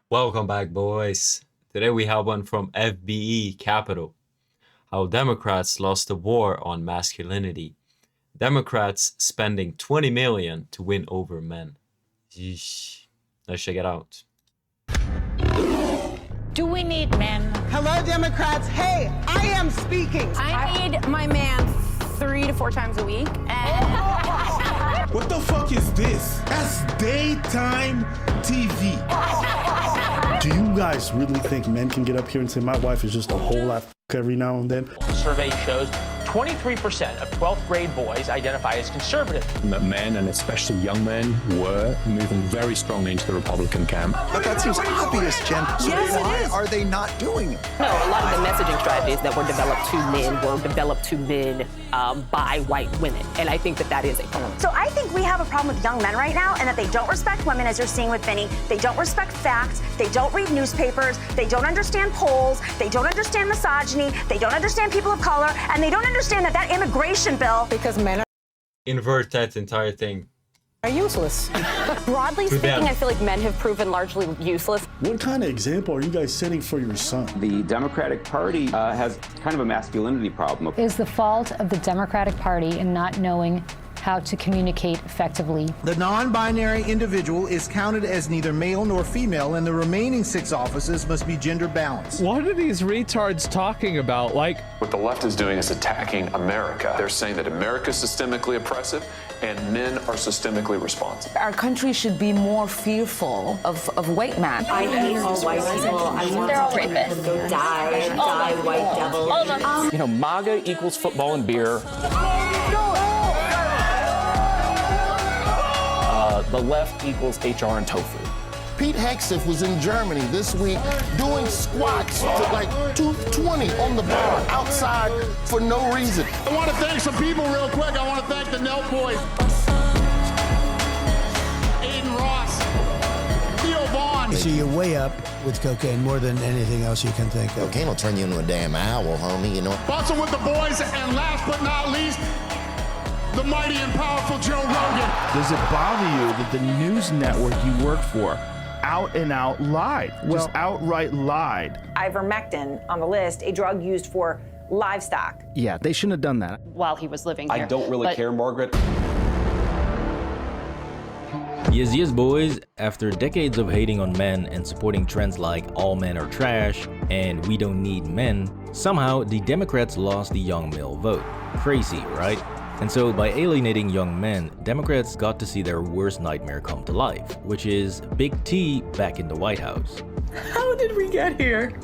Welcome back, boys. Today we have one from FBE Capital. How Democrats lost the war on masculinity. Democrats spending 20 million to win over men. Yeesh. Let's check it out. Do we need men? Hello, Democrats. Hey, I am speaking. I need my man 3 to 4 times a week. What the fuck is this? That's daytime TV. Do you guys really think men can get up here and say my wife is just a whole lot every now and then? Survey shows 23% of 12th grade boys identify as conservative. Men, and especially young men, were moving very strongly into the Republican camp. But that seems obvious, Jen. So why are they not doing it? No, a lot of the messaging strategies that were developed to men by white women. And I think that that is a problem. So I think we have a problem with young men right now, and that they don't respect women, as you're seeing with Vinny. They don't respect facts. They don't read newspapers. They don't understand polls. They don't understand misogyny. They don't understand people of color. And they don't understand that immigration bill, Because men Invert that entire thing. are useless. Broadly speaking, I feel like men have proven largely useless. What kind of example are you guys setting for your son? The Democratic Party has kind of a masculinity problem. It is the fault of the Democratic Party in not knowing how to communicate effectively. The non-binary individual is counted as neither male nor female, and the remaining 6 offices must be gender balanced. What are these retards talking about? Like, what the left is doing is attacking America. They're saying that America is systemically oppressive and men are systemically responsible. Our country should be more fearful of white men. I hate all white people. I want They're all to rapists. go die, white devil. You know, MAGA equals football and beer. The left equals HR and tofu. Pete Hegseth was in Germany this week doing squats to like 220 on the bar outside for no reason. I want to thank some people real quick. I want to thank the Nelk boys. Aiden Ross, Theo Vaughn. So you're way up with cocaine more than anything else you can think of. Cocaine will turn you into a damn owl, homie, you know. Bustle with the boys, and last but not least, the mighty and powerful Joe Rogan. Does it bother you that the news network you work for out and out lied? Just outright lied. Ivermectin on the list, a drug used for livestock. Yeah, they shouldn't have done that. While he was living here. I don't really care, Margaret. Yes, boys. After decades of hating on men and supporting trends like all men are trash and we don't need men, somehow the Democrats lost the young male vote. Crazy, right? And so by alienating young men, Democrats got to see their worst nightmare come to life, which is Big T back in the White House. How did we get here?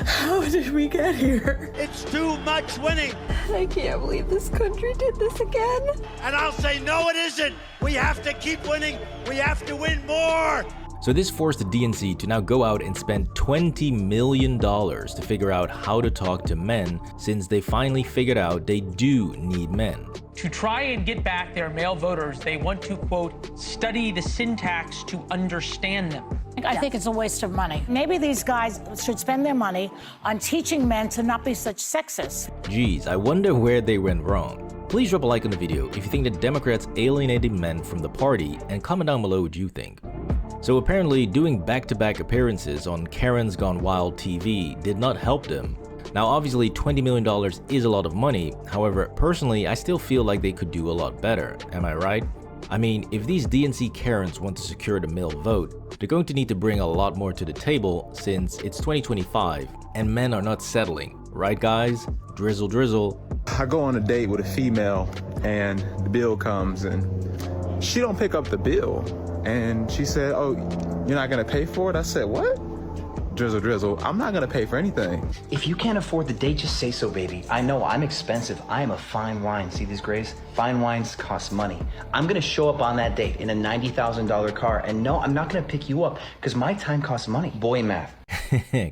How did we get here? It's too much winning. I can't believe this country did this again. And I'll say, no, it isn't. We have to keep winning. We have to win more. So this forced the DNC to now go out and spend $20 million to figure out how to talk to men, since they finally figured out they do need men. To try and get back their male voters, they want to, quote, study the syntax to understand them. I think it's a waste of money. Maybe these guys should spend their money on teaching men to not be such sexists. Geez, I wonder where they went wrong. Please drop a like on the video if you think that Democrats alienated men from the party, and comment down below what you think. So apparently doing back-to-back appearances on Karen's Gone Wild TV did not help them. Now obviously $20 million is a lot of money, however personally I still feel like they could do a lot better, am I right? I mean, if these DNC Karens want to secure the male vote, they're going to need to bring a lot more to the table since it's 2025 and men are not settling, right guys? Drizzle drizzle. I go on a date with a female and the bill comes and she don't pick up the bill. And she said, oh, you're not gonna pay for it? I said, what? Drizzle, drizzle, I'm not gonna pay for anything. If you can't afford the date, just say so, baby. I know, I'm expensive. I am a fine wine. See these grays? Fine wines cost money. I'm gonna show up on that date in a $90,000 car, and no, I'm not gonna pick you up, because my time costs money. Boy math.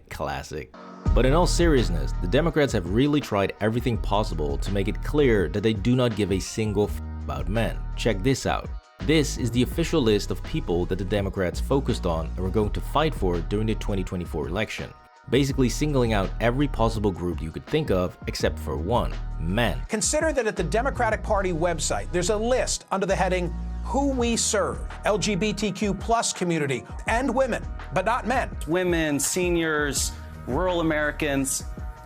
Classic. But in all seriousness, the Democrats have really tried everything possible to make it clear that they do not give a single f about men. Check this out. This is the official list of people that the Democrats focused on and were going to fight for during the 2024 election. Basically singling out every possible group you could think of except for one: men. Consider that at the Democratic Party website, there's a list under the heading who we serve, LGBTQ plus community, and women, but not men. Women, seniors, rural Americans.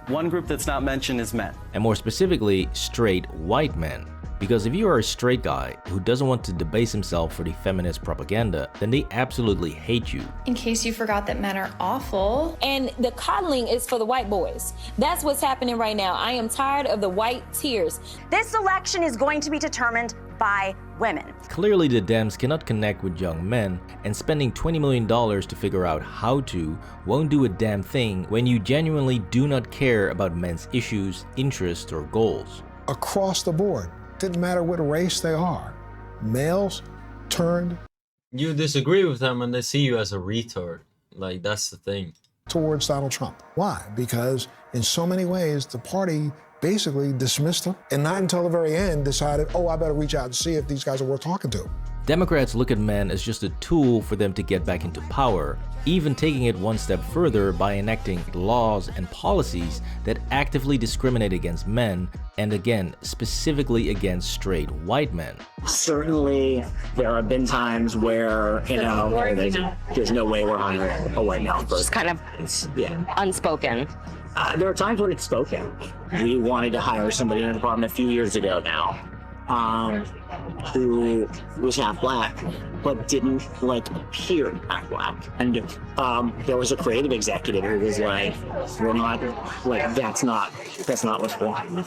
One group that's not mentioned is men. And more specifically, straight white men. Because if you are a straight guy who doesn't want to debase himself for the feminist propaganda, then they absolutely hate you. In case you forgot that men are awful. And the coddling is for the white boys. That's what's happening right now. I am tired of the white tears. This election is going to be determined by women. Clearly the Dems cannot connect with young men, and spending $20 million to figure out how to won't do a damn thing when you genuinely do not care about men's issues, interests, or goals. Across the board. Didn't matter what race they are. Males turned. You disagree with them and they see you as a retard. Like, that's the thing. Towards Donald Trump. Why? Because in so many ways, the party basically dismissed him and not until the very end decided, oh, I better reach out and see if these guys are worth talking to. Democrats look at men as just a tool for them to get back into power, even taking it one step further by enacting laws and policies that actively discriminate against men, and again, specifically against straight white men. Certainly, there have been times where, there's no way we're hiring a white male person. Just kind of unspoken. There are times when it's spoken. We wanted to hire somebody in the department a few years ago now. Who was half black, but didn't appear half black. And there was a creative executive who was like, we're not, that's not what's going.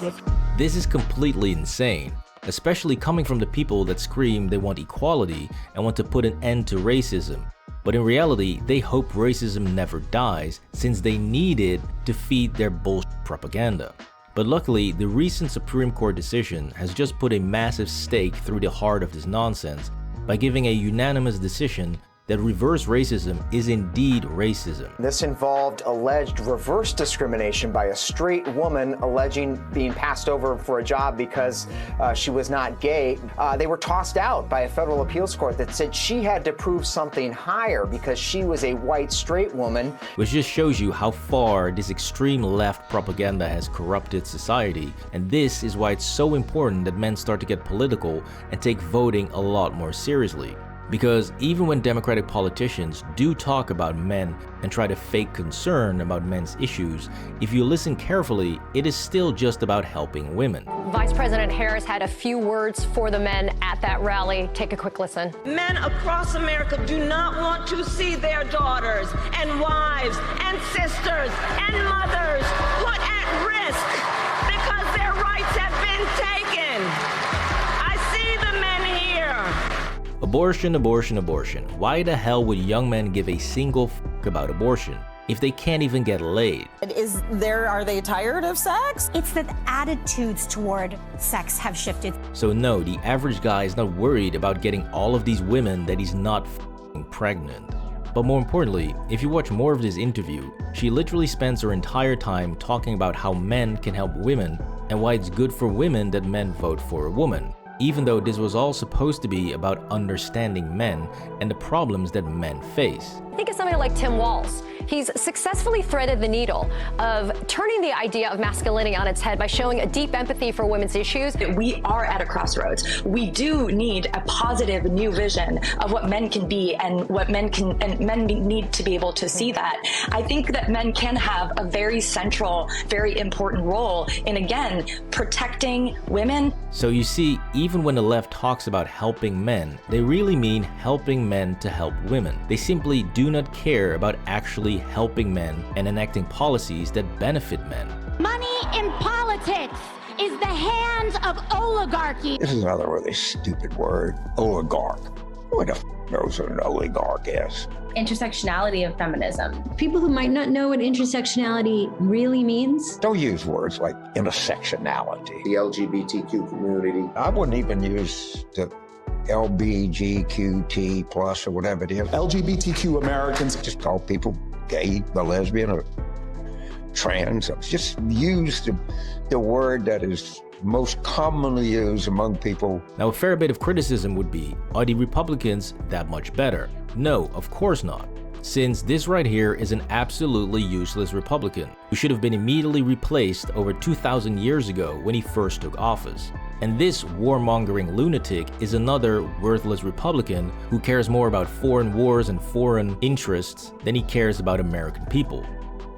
This is completely insane, especially coming from the people that scream they want equality and want to put an end to racism. But in reality, they hope racism never dies since they need it to feed their bullshit propaganda. But luckily, the recent Supreme Court decision has just put a massive stake through the heart of this nonsense by giving a unanimous decision that reverse racism is indeed racism. This involved alleged reverse discrimination by a straight woman alleging being passed over for a job because she was not gay. They were tossed out by a federal appeals court that said she had to prove something higher because she was a white straight woman. Which just shows you how far this extreme left propaganda has corrupted society, and this is why it's so important that men start to get political and take voting a lot more seriously. Because even when Democratic politicians do talk about men and try to fake concern about men's issues, if you listen carefully, it is still just about helping women. Vice President Harris had a few words for the men at that rally. Take a quick listen. Men across America do not want to see their daughters and wives and sisters and mothers put at risk because their rights have been taken. I see the men here. Abortion, abortion, abortion. Why the hell would young men give a single f*** about abortion if they can't even get laid? Are they tired of sex? It's that attitudes toward sex have shifted. So no, the average guy is not worried about getting all of these women that he's not f***ing pregnant. But more importantly, if you watch more of this interview, she literally spends her entire time talking about how men can help women and why it's good for women that men vote for a woman. Even though this was all supposed to be about understanding men and the problems that men face. Think of somebody like Tim Walz. He's successfully threaded the needle of turning the idea of masculinity on its head by showing a deep empathy for women's issues. We are at a crossroads. We do need a positive new vision of what men can be and what men can, and men need to be able to see that. I think that men can have a very central, very important role in, again, protecting women. So you see, even when the left talks about helping men, they really mean helping men to help women. They simply do not care about actually helping men and enacting policies that benefit men. Money in politics is the hands of oligarchy. This is another really stupid word, oligarch. Who the f knows what an oligarch is? Intersectionality of feminism. People who might not know what intersectionality really means. Don't use words like intersectionality. The LGBTQ community. I wouldn't even use the LBGQT plus or whatever it is. LGBTQ Americans. Just call people gay, or lesbian, or trans. Just use the word that is most commonly used among people. Now, a fair bit of criticism would be, are the Republicans that much better? No, of course not. since this right here is an absolutely useless Republican who should have been immediately replaced over 2,000 years ago when he first took office. And this warmongering lunatic is another worthless Republican who cares more about foreign wars and foreign interests than he cares about American people.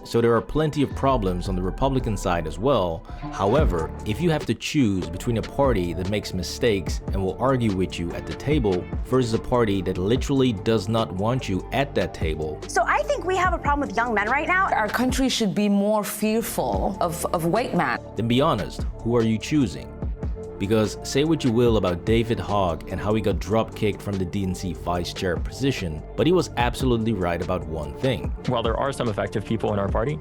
So there are plenty of problems on the Republican side as well. However, if you have to choose between a party that makes mistakes and will argue with you at the table versus a party that literally does not want you at that table. So I think we have a problem with young men right now. Our country should be more fearful of white men. Then be honest, who are you choosing? Because say what you will about David Hogg and how he got drop-kicked from the DNC vice chair position, but he was absolutely right about one thing. While there are some effective people in our party,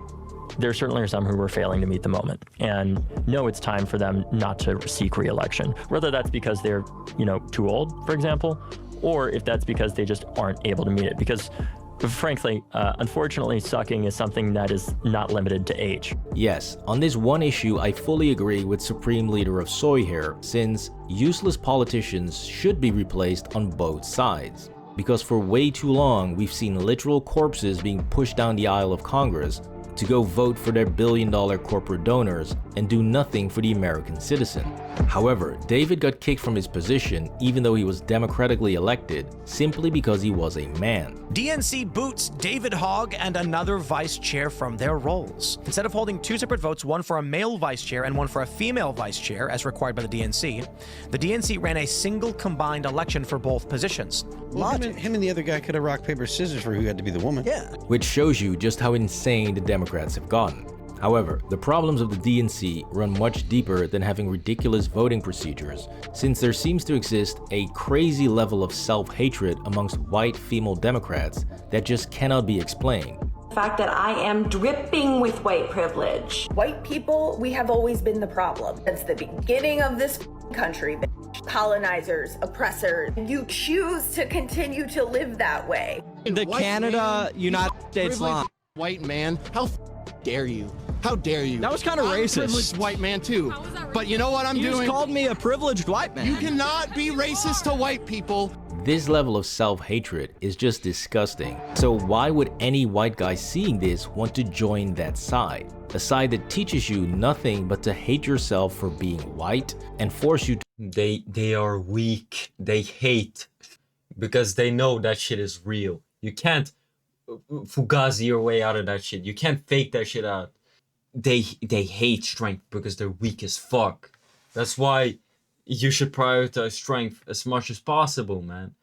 there certainly are some who are failing to meet the moment and know it's time for them not to seek re-election. Whether that's because they're, too old, for example, or if that's because they just aren't able to meet it. Because frankly, unfortunately, sucking is something that is not limited to age. Yes, on this one issue, I fully agree with Supreme Leader of Soy here, since useless politicians should be replaced on both sides. Because for way too long, we've seen literal corpses being pushed down the aisle of Congress to go vote for their billion-dollar corporate donors and do nothing for the American citizen. However, David got kicked from his position even though he was democratically elected simply because he was a man. DNC boots David Hogg and another vice chair from their roles. Instead of holding two separate votes, one for a male vice chair and one for a female vice chair as required by the DNC ran a single combined election for both positions. Well, him and the other guy could have rock, paper, scissors for who had to be the woman. Yeah. Which shows you just how insane the Democrats have gotten. However, the problems of the DNC run much deeper than having ridiculous voting procedures, since there seems to exist a crazy level of self-hatred amongst white female Democrats that just cannot be explained. The fact that I am dripping with white privilege. White people, we have always been the problem. Since the beginning of this country, colonizers, oppressors, you choose to continue to live that way. The Canada, United States line. White man, how dare you? How dare you? That was kind of racist. I'm a privileged white man too. But you know what I'm doing? You just called me a privileged white man. You cannot be racist to white people. This level of self-hatred is just disgusting. So why would any white guy seeing this want to join that side? A side that teaches you nothing but to hate yourself for being white and force you to— They are weak. They hate because they know that shit is real. You can't fugazi your way out of that shit. You can't fake that shit out. They hate strength because they're weak as fuck. That's why you should prioritize strength as much as possible, man.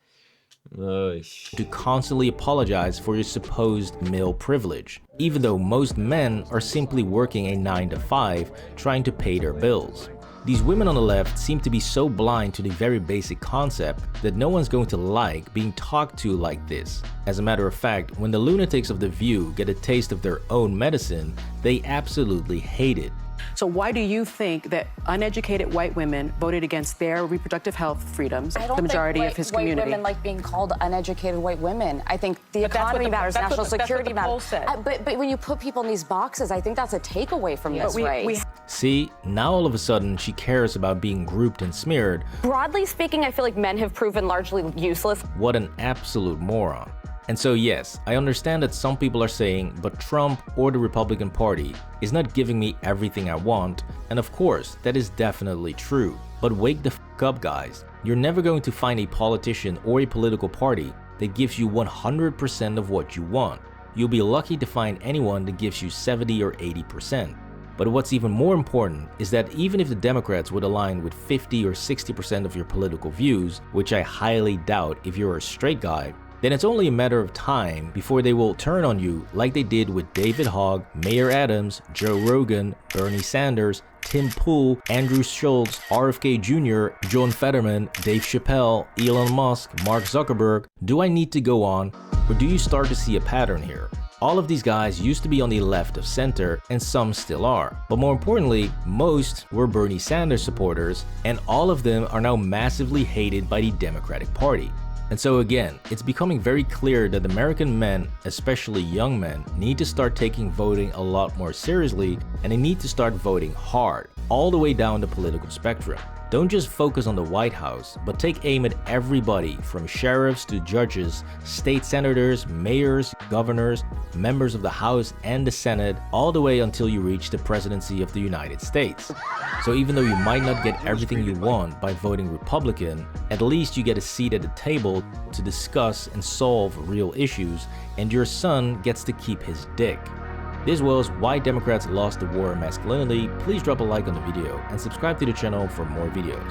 To constantly apologize for your supposed male privilege, even though most men are simply working a 9-to-5 trying to pay their bills. These women on the left seem to be so blind to the very basic concept that no one's going to like being talked to like this. As a matter of fact, when the lunatics of The View get a taste of their own medicine, they absolutely hate it. So why do you think that uneducated white women voted against their reproductive health freedoms, the majority of his community? White women like being called uneducated white women. I think the economy matters, national security matters. But when you put people in these boxes, I think that's a takeaway from this race. See, now all of a sudden she cares about being grouped and smeared. Broadly speaking, I feel like men have proven largely useless. What an absolute moron. And so yes, I understand that some people are saying, but Trump or the Republican Party is not giving me everything I want, and of course, that is definitely true. But wake the f*** up, guys. You're never going to find a politician or a political party that gives you 100% of what you want. You'll be lucky to find anyone that gives you 70 or 80%. But what's even more important is that even if the Democrats would align with 50 or 60% of your political views, which I highly doubt if you're a straight guy, then it's only a matter of time before they will turn on you like they did with David Hogg, Mayor Adams, Joe Rogan, Bernie Sanders, Tim Pool, Andrew Schultz, RFK Jr., John Fetterman, Dave Chappelle, Elon Musk, Mark Zuckerberg. Do I need to go on? Or do you start to see a pattern here? All of these guys used to be on the left of center, and some still are. But more importantly, most were Bernie Sanders supporters, and all of them are now massively hated by the Democratic Party. And so again, it's becoming very clear that American men, especially young men, need to start taking voting a lot more seriously, and they need to start voting hard, all the way down the political spectrum. Don't just focus on the White House, but take aim at everybody from sheriffs to judges, state senators, mayors, governors, members of the House and the Senate, all the way until you reach the presidency of the United States. So even though you might not get everything you want by voting Republican, at least you get a seat at the table to discuss and solve real issues, and your son gets to keep his dick. This was why Democrats lost the war on masculinity. Please drop a like on the video and subscribe to the channel for more videos.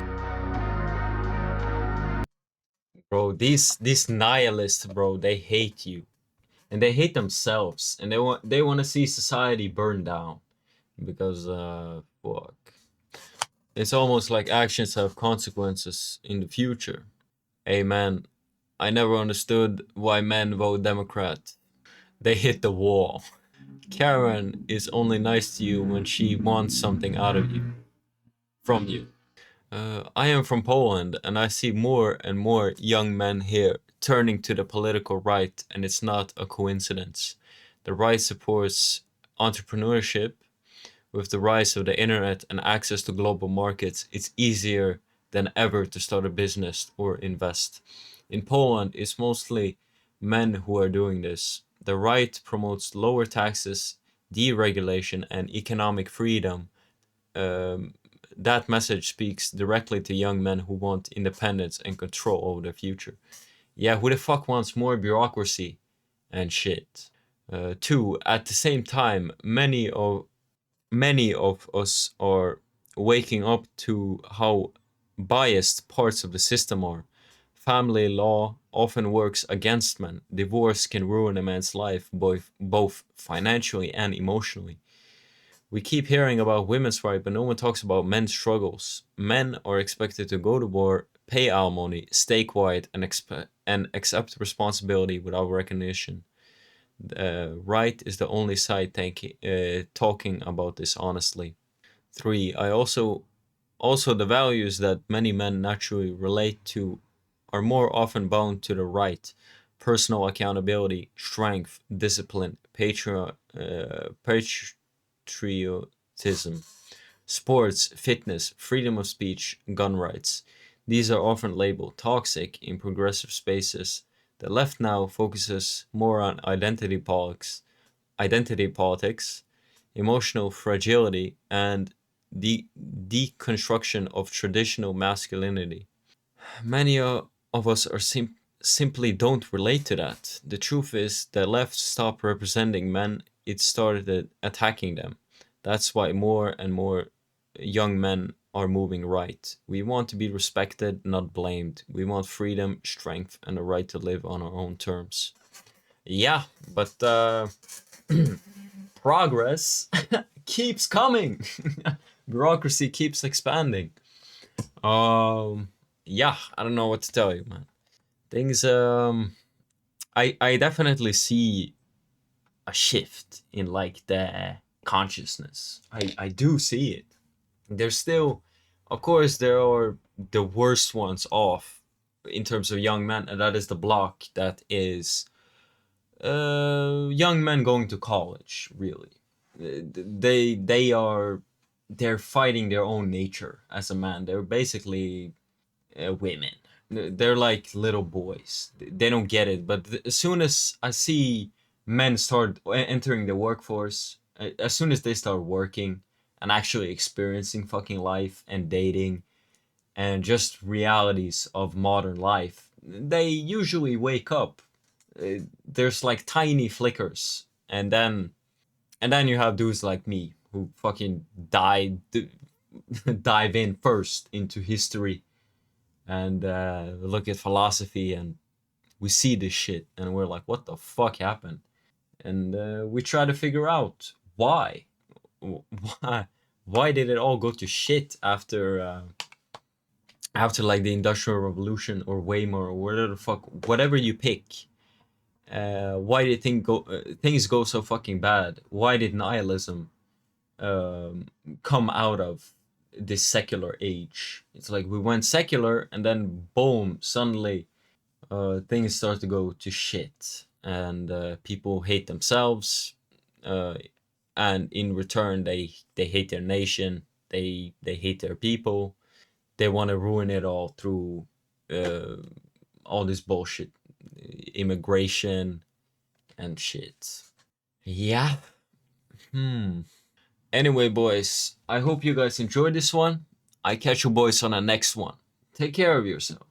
Bro, these nihilists, bro, they hate you. And they hate themselves. And they want to see society burn down. Because fuck. It's almost like actions have consequences in the future. Hey man, I never understood why men vote Democrat. They hit the wall. Karen is only nice to you when she wants something out of you. From you. I am from Poland and I see more and more young men here turning to the political right, and it's not a coincidence. The right supports entrepreneurship. With the rise of the internet and access to global markets, it's easier than ever to start a business or invest. In Poland, it's mostly men who are doing this. The right promotes lower taxes, deregulation, and economic freedom. That message speaks directly to young men who want independence and control over their future. Yeah, who the fuck wants more bureaucracy and shit? Two, at the same time, many of us are waking up to how biased parts of the system are. Family law often works against men. Divorce can ruin a man's life, both financially and emotionally. We keep hearing about women's rights, but no one talks about men's struggles. Men are expected to go to war, pay alimony, stay quiet, and accept responsibility without recognition. Right is the only side talking about this honestly. Three, also the values that many men naturally relate to are more often bound to the right. Personal accountability, strength, discipline, patriotism, sports, fitness, freedom of speech, gun rights. These are often labeled toxic in progressive spaces. The left now focuses more on identity politics, emotional fragility, and the deconstruction of traditional masculinity. Many of us are simply don't relate to that. The truth is, the left stopped representing men, it started attacking them. That's why more and more young men are moving right. We want to be respected, not blamed. We want freedom, strength, and the right to live on our own terms. Yeah, but progress keeps coming. Bureaucracy keeps expanding. Yeah, I don't know what to tell you, man. Things I definitely see a shift in like the consciousness. I do see it. There's still, of course, there are the worst ones off in terms of young men, and that is the block that is young men going to college. Really, they're fighting their own nature as a man. They're basically women. They're like little boys. They don't get it. But as soon as I see men start entering the workforce, as soon as they start working and actually experiencing fucking life and dating and just realities of modern life, they usually wake up. There's like tiny flickers, and then you have dudes like me who fucking dive in first into history and look at philosophy, and we see this shit and we're like, what the fuck happened? And we try to figure out why did it all go to shit after like the Industrial Revolution or Weimar or whatever the fuck, whatever you pick. Why did things go so fucking bad? Why did nihilism come out of this secular age? It's like we went secular and then boom, suddenly things start to go to shit, and people hate themselves, and in return they hate their nation, they hate their people, they want to ruin it all through all this bullshit, immigration and shit. Yeah. Anyway, boys, I hope you guys enjoyed this one. I catch you boys on the next one. Take care of yourself.